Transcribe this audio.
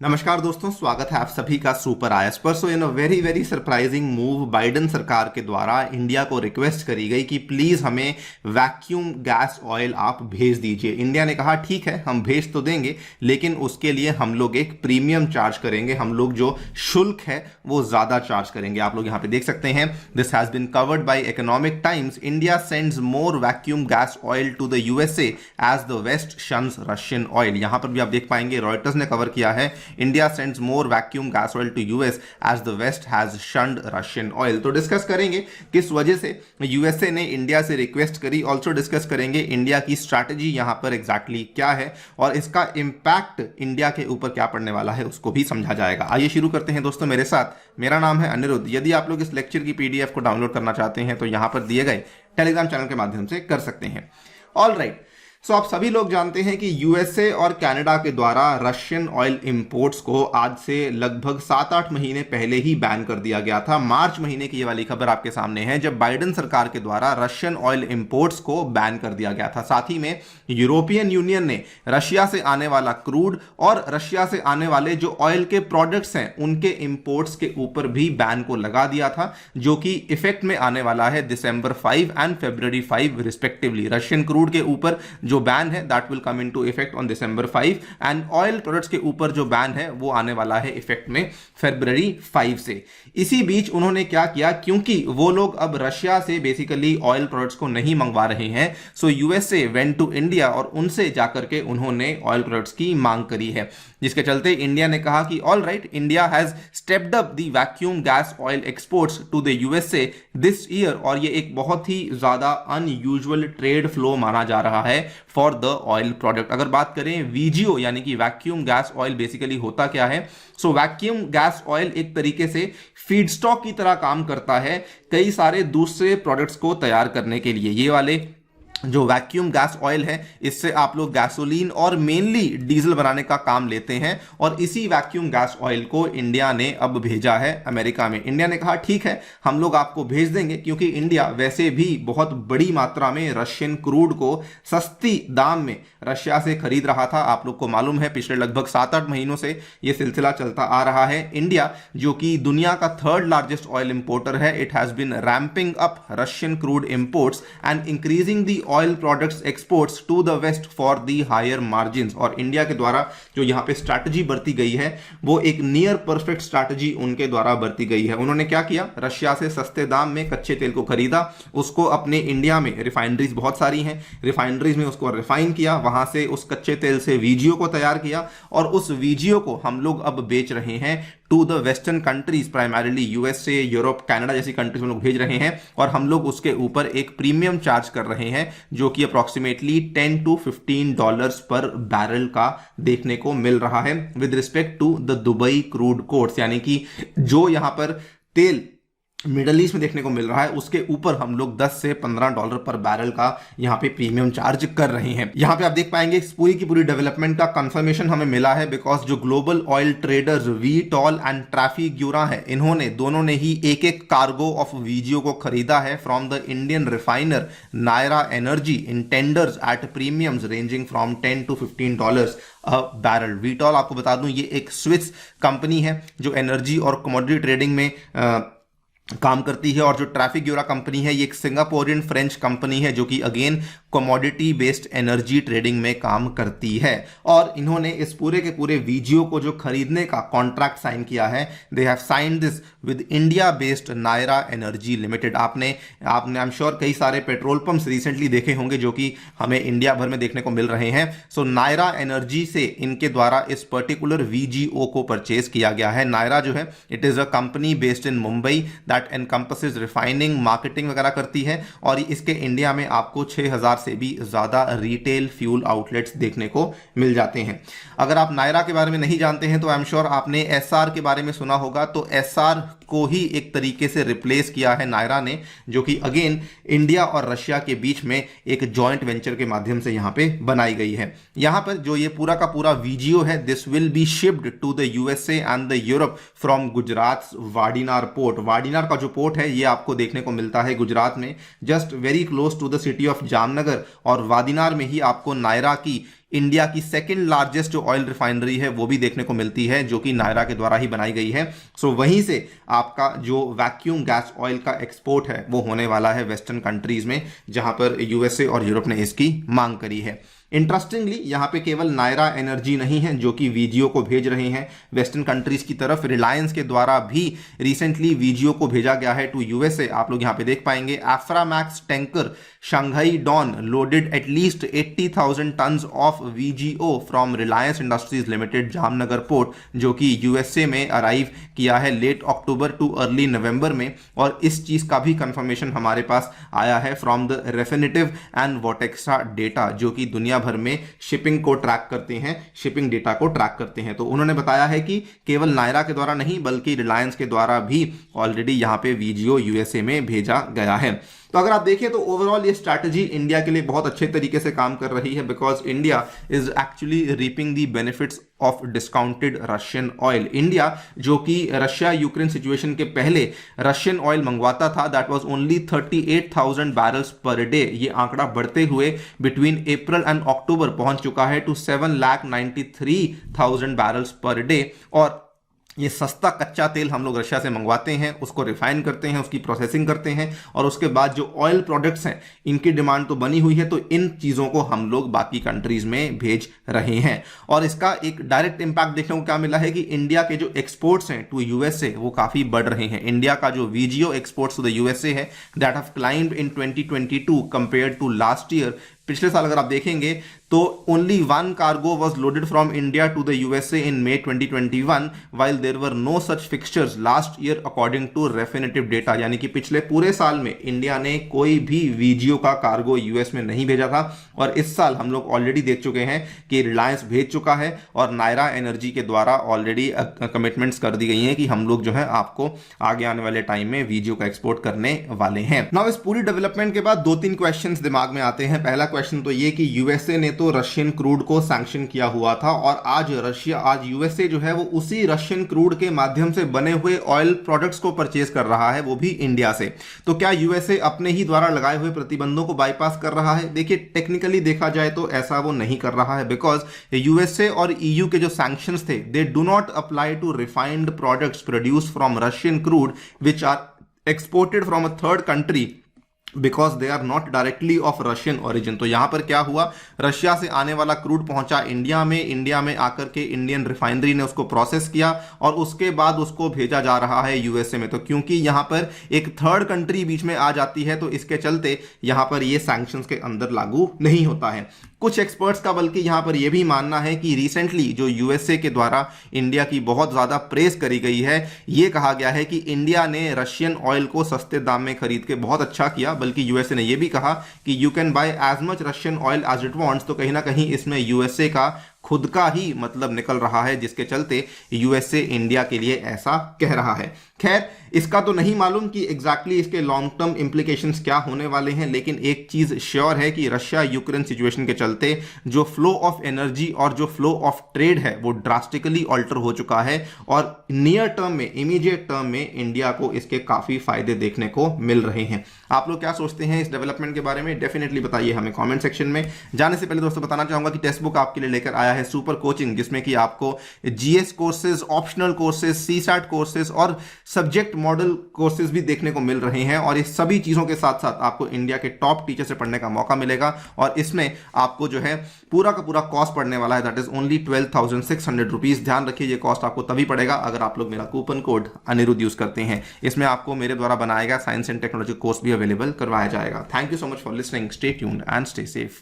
नमस्कार दोस्तों, स्वागत है आप सभी का सुपर आईएएस पर। So in a very surprising move Biden सरकार के द्वारा इंडिया को रिक्वेस्ट करी गई कि प्लीज हमें वैक्यूम गैस ऑयल आप भेज दीजिए। इंडिया ने कहा ठीक है, हम भेज तो देंगे, लेकिन उसके लिए हम लोग एक प्रीमियम चार्ज करेंगे। हम लोग जो शुल्क है वो ज्यादा चार्ज करेंगे। आप लोग यहाँ पे देख सकते हैं, this has been covered by Economic Times. India sends more vacuum gas oil to the USA as the west shuns Russian oil. यहां पर भी आप देख पाएंगे, रॉयटर्स ने कवर किया है, India sends more vacuum gas oil to US as the west has shunned Russian oil. तो डिस्कस करेंगे किस वजह से यूएसए ने इंडिया से रिक्वेस्ट करी। ऑल्सो डिस्कस करेंगे इंडिया की स्ट्रैटेजी यहां पर एग्जैक्टली क्या है और इसका इंपैक्ट इंडिया के ऊपर क्या पड़ने वाला है उसको भी समझा जाएगा। आइए शुरू करते हैं दोस्तों मेरे साथ। मेरा नाम है अनिरुद्ध। यदि आप लोग इस लेक्चर की पीडीएफ को डाउनलोड करना चाहते हैं तो यहां पर दिए गए टेलीग्राम चैनल के माध्यम से कर सकते हैं। ऑल राइट, सो आप सभी लोग जानते हैं कि यूएसए और कनाडा के द्वारा रशियन ऑयल इंपोर्ट्स को आज से लगभग 7-8 महीने पहले ही बैन कर दिया गया था। मार्च महीने की ये वाली खबर आपके सामने है, जब बाइडेन सरकार के द्वारा रशियन ऑयल इंपोर्ट्स को बैन कर दिया गया था। साथ ही में यूरोपियन यूनियन ने रशिया से आने वाला क्रूड और रशिया से आने वाले जो ऑयल के प्रोडक्ट्स हैं उनके इंपोर्ट्स के ऊपर भी बैन को लगा दिया था, जो कि इफेक्ट में आने वाला है दिसंबर 5 and February 5 respectively. Russian crude के ऊपर जो बैन है that will come into effect on December 5 and oil products के ऊपर जो बैन है वो आने वाला है इफेक्ट में फरवरी 5 से। इसी बीच उन्होंने क्या किया, क्योंकि वो लोग अब रशिया से बेसिकली ऑयल प्रोडक्ट्स को नहीं मंगवा रहे हैं, सो यूएसए वेंट टू इंडिया और उनसे जाकर के उन्होंने ऑयल प्रोडक्ट्स की मांग करी है, जिसके चलते इंडिया ने कहा कि all right, India has stepped up the vacuum gas oil exports to the USA this year. और ये एक बहुत ही ज्यादा अनयूजुअल ट्रेड फ्लो माना जा रहा है फॉर द ऑयल प्रोडक्ट। अगर बात करें वीजीओ यानी कि वैक्यूम गैस ऑयल बेसिकली होता क्या है, सो वैक्यूम गैस ऑयल एक तरीके से फीडस्टॉक की तरह काम करता है कई सारे दूसरे प्रोडक्ट्स को तैयार करने के लिए। ये वाले जो वैक्यूम गैस ऑयल है इससे आप लोग गैसोलीन और मेनली डीजल बनाने का काम लेते हैं, और इसी वैक्यूम गैस ऑयल को इंडिया ने अब भेजा है अमेरिका में। इंडिया ने कहा ठीक है, हम लोग आपको भेज देंगे, क्योंकि इंडिया वैसे भी बहुत बड़ी मात्रा में रशियन क्रूड को सस्ती दाम में रशिया से खरीद रहा था। आप लोग को मालूम है पिछले लगभग 7-8 महीनों से यह सिलसिला चलता आ रहा है। इंडिया जो कि दुनिया का 3rd लार्जेस्ट ऑयल इंपोर्टर है, it has been ramping up Russian crude imports and increasing the oil products exports to the west for the higher margins. और इंडिया के द्वारा जो यहां पे स्ट्रैटेजी बरती गई है वो एक नियर परफेक्ट स्ट्रैटेजी उनके द्वारा बरती गई है। उन्होंने क्या किया, रशिया से सस्ते दाम में कच्चे तेल को खरीदा, उसको अपने इंडिया में रिफाइनरीज बहुत सारी हैं, रिफाइनरीज में उसको रिफाइन किया, वहां से उस कच्चे तेल से वीजीओ को तैयार किया और उस वीजीओ को हम लोग अब बेच रहे हैं to the western countries, primarily USA, Europe, Canada जैसी कंट्रीज में लोग भेज रहे हैं, और हम लोग उसके ऊपर एक प्रीमियम चार्ज कर रहे हैं जो कि अप्रोक्सीमेटली $10 to $15 पर बैरल का देखने को मिल रहा है with respect to the Dubai crude course. यानी कि जो यहां पर तेल मिडल ईस्ट में देखने को मिल रहा है उसके ऊपर हम लोग $10 से $15 पर बैरल का यहां पे प्रीमियम चार्ज कर रहे हैं। यहां पे आप देख पाएंगे इस पूरी की पूरी डेवलपमेंट का कंफर्मेशन हमें मिला है बिकॉज जो ग्लोबल ऑयल ट्रेडर्स वीटॉल एंड ट्रैफिग्यूरा है, इन्होंने दोनों ने ही एक कार्गो ऑफ वीजीओ को खरीदा है from the Indian refiner Nayara energy in tenders at premiums ranging from $10 to $15 barrel. Vitol आपको बता दूं ये एक स्विस कंपनी है जो एनर्जी और कमोडिटी ट्रेडिंग में काम करती है, और जो ट्रैफिग्यूरा कंपनी है ये एक सिंगापोरियन फ्रेंच कंपनी है जो कि again commodity based energy trading में काम करती है। और इन्होंने इस पूरे के पूरे वीजीओ को जो खरीदने का कॉन्ट्रैक्ट साइन किया है, they have signed this with India based Nayara energy limited. आपने आई एम श्योर कई सारे पेट्रोल पंप्स रिसेंटली देखे होंगे जो कि हमें इंडिया भर में देखने को मिल रहे हैं। सो नायरा एनर्जी से इनके द्वारा इस पर्टिकुलर वीजीओ को परचेज किया गया है। नायरा जो है it is a company based in Mumbai that encompasses refining, marketing वगैरह करती है, और इसके इंडिया में आपको 6000 से भी ज्यादा रिटेल फ्यूल आउटलेट्स देखने को मिल जाते हैं। अगर आप नायरा के बारे में नहीं जानते हैं तो आई एम श्योर आपने एसआर के बारे में सुना होगा। तो एसआर को ही एक तरीके से रिप्लेस किया है नायरा ने, जो कि अगेन इंडिया और रशिया के बीच में एक जॉइंट वेंचर के माध्यम से यहां पे बनाई गई है। यहां पर जो ये पूरा का पूरा वीजीओ है, this will be shipped to the USA and the Europe from Gujarat Vadinar port. Vadinar का जो पोर्ट है ये आपको देखने को मिलता है गुजरात में, just very close to the city of Jamnagar, और वाडीनार में ही आपको नायरा की इंडिया की सेकंड लार्जेस्ट जो ऑयल रिफाइनरी है वो भी देखने को मिलती है, जो कि नायरा के द्वारा ही बनाई गई है। सो वहीं से आपका जो वैक्यूम गैस ऑयल का एक्सपोर्ट है वो होने वाला है वेस्टर्न कंट्रीज में, जहां पर यूएसए और यूरोप ने इसकी मांग करी है। इंटरेस्टिंगली यहाँ पे केवल नायरा एनर्जी नहीं है जो कि वीजीओ को भेज रहे हैं वेस्टर्न कंट्रीज की तरफ, रिलायंस के द्वारा भी रिसेंटली वीजीओ को भेजा गया है टू यूएसए। आप लोग यहाँ पे देख पाएंगे Aframax tanker Shanghai Dawn loaded at least 80,000 tons of VGO from Reliance industries limited Jamnagar port, जो कि यूएसए में अराइव किया है late October to early November में। और इस चीज का भी कंफर्मेशन हमारे पास आया है फ्रॉम द रेफिनिटिव एंड वोटेक्सा डेटा, जो कि दुनिया भर में शिपिंग को ट्रैक करते हैं, शिपिंग डेटा को ट्रैक करते हैं। तो उन्होंने बताया है कि केवल नायरा के द्वारा नहीं बल्कि रिलायंस के द्वारा भी ऑलरेडी यहां पे वीजीओ यूएसए में भेजा गया है। तो अगर आप देखें तो ओवरऑल ये स्ट्रैटेजी इंडिया के लिए बहुत अच्छे तरीके से काम कर रही है, because India is actually reaping the benefits of discounted Russian oil. India जो कि रशिया यूक्रेन सिचुएशन के पहले रशियन ऑयल मंगवाता था, that was only 38,000 barrels per day. ये आंकड़ा बढ़ते हुए बिटवीन अप्रैल एंड अक्टूबर पहुंच चुका है टू 7,93,000 बैरल्स पर डे। और ये सस्ता कच्चा तेल हम लोग रशिया से मंगवाते हैं, उसको रिफाइन करते हैं, उसकी प्रोसेसिंग करते हैं, और उसके बाद जो ऑयल प्रोडक्ट्स हैं इनकी डिमांड तो बनी हुई है, तो इन चीज़ों को हम लोग बाकी कंट्रीज में भेज रहे हैं। और इसका एक डायरेक्ट इंपैक्ट देखने को क्या मिला है कि इंडिया के जो एक्सपोर्ट्स हैं टू यूएसए वो काफ़ी बढ़ रहे हैं। इंडिया का जो VGO exports to the USA है that have climbed in 2022 compare to last year. पिछले साल अगर आप देखेंगे तो only one cargo was loaded from India to the USA in May 2021 while there were no such fixtures last year according to Refinitiv data। यानी कि पिछले पूरे साल में इंडिया ने कोई भी वीजीओ का कार्गो यूएस में नहीं भेजा था। और इस साल हम लोग ऑलरेडी देख चुके हैं कि रिलायंस भेज चुका है और नायरा एनर्जी के द्वारा ऑलरेडी कमिटमेंट्स कर दी गई हैं कि हम लोग जो है आपको आगे आने वाले टाइम में वीजीओ का एक्सपोर्ट करने वाले हैं। नाउ इस पूरी डेवलपमेंट के बाद 2-3 क्वेश्चंस दिमाग में आते हैं। पहला क्वेश्चन तो ये कि यूएसए ने तो रशियन क्रूड को सैंक्शन किया हुआ था और आज यूएसए जो है वो उसी रशियन क्रूड के माध्यम से बने हुए ऑयल प्रोडक्ट्स को परचेज कर रहा है, वो भी इंडिया से। तो क्या यूएसए अपने ही द्वारा लगाए हुए प्रतिबंधों को बाईपास कर रहा है? देखिए टेक्निकली देखा जाए तो ऐसा वो नहीं कर रहा है, बिकॉज यूएसए और ईयू के जो सैंक्शंस थे they do not apply to refined products produced from Russian crude which are exported from a third country because they are not directly of Russian origin. तो यहां पर क्या हुआ, रशिया से आने वाला क्रूड पहुंचा इंडिया में आकर के इंडियन रिफाइनरी ने उसको प्रोसेस किया और उसके बाद उसको भेजा जा रहा है यूएसए में। तो क्योंकि यहां पर एक थर्ड कंट्री बीच में आ जाती है तो इसके चलते यहां पर ये सैंक्शंस के अंदर लागू नहीं होता है। कुछ एक्सपर्ट्स का बल्कि यहां पर यह भी मानना है कि रिसेंटली जो यूएसए के द्वारा इंडिया की बहुत ज्यादा प्रेस करी गई है, यह कहा गया है कि इंडिया ने रशियन ऑयल को सस्ते दाम में खरीद के बहुत अच्छा किया, बल्कि यूएसए ने यह भी कहा कि you can buy as much Russian oil as it wants. तो कहीं ना कहीं इसमें यूएसए का खुद का ही मतलब निकल रहा है, जिसके चलते यूएसए इंडिया के लिए ऐसा कह रहा है। खैर इसका तो नहीं मालूम कि एग्जैक्टली इसके लॉन्ग टर्म इंप्लीकेशंस क्या होने वाले हैं, लेकिन एक चीज श्योर है कि रशिया यूक्रेन सिचुएशन के चलते जो फ्लो ऑफ एनर्जी और जो फ्लो ऑफ ट्रेड है वो ड्रास्टिकली ऑल्टर हो चुका है और नियर टर्म में, इमीडिएट टर्म में इंडिया को इसके काफी फायदे देखने को मिल रहे हैं। आप लोग क्या सोचते हैं इस डेवलपमेंट के बारे में? डेफिनेटली बताइए हमें कॉमेंट सेक्शन में। जाने से पहले दोस्तों बताना चाहूंगा कि टेक्स्ट बुक आपके लिए लेकर आया है सुपर कोचिंग, जिसमें कि आपको GS courses, optional courses, CSAT courses और सब्जेक्ट मॉडल कोर्सेज भी देखने को मिल रहे हैं। और इस सभी चीजों के साथ साथ आपको इंडिया के टॉप टीचर से पढ़ने का मौका मिलेगा और इसमें आपको जो है पूरा का पूरा कॉस्ट पड़ने वाला है, दैट इज ओनली 12,600 रुपीज। ध्यान रखिए ये कॉस्ट आपको तभी पड़ेगा अगर आप लोग मेरा कूपन कोड अनिरुद्ध यूज करते हैं। इसमें आपको मेरे द्वारा बनाया गया साइंस एंड टेक्नोलॉजी कोर्स भी अवेलेबल करवाया जाएगा। Thank you so much for listening, stay tuned and stay safe.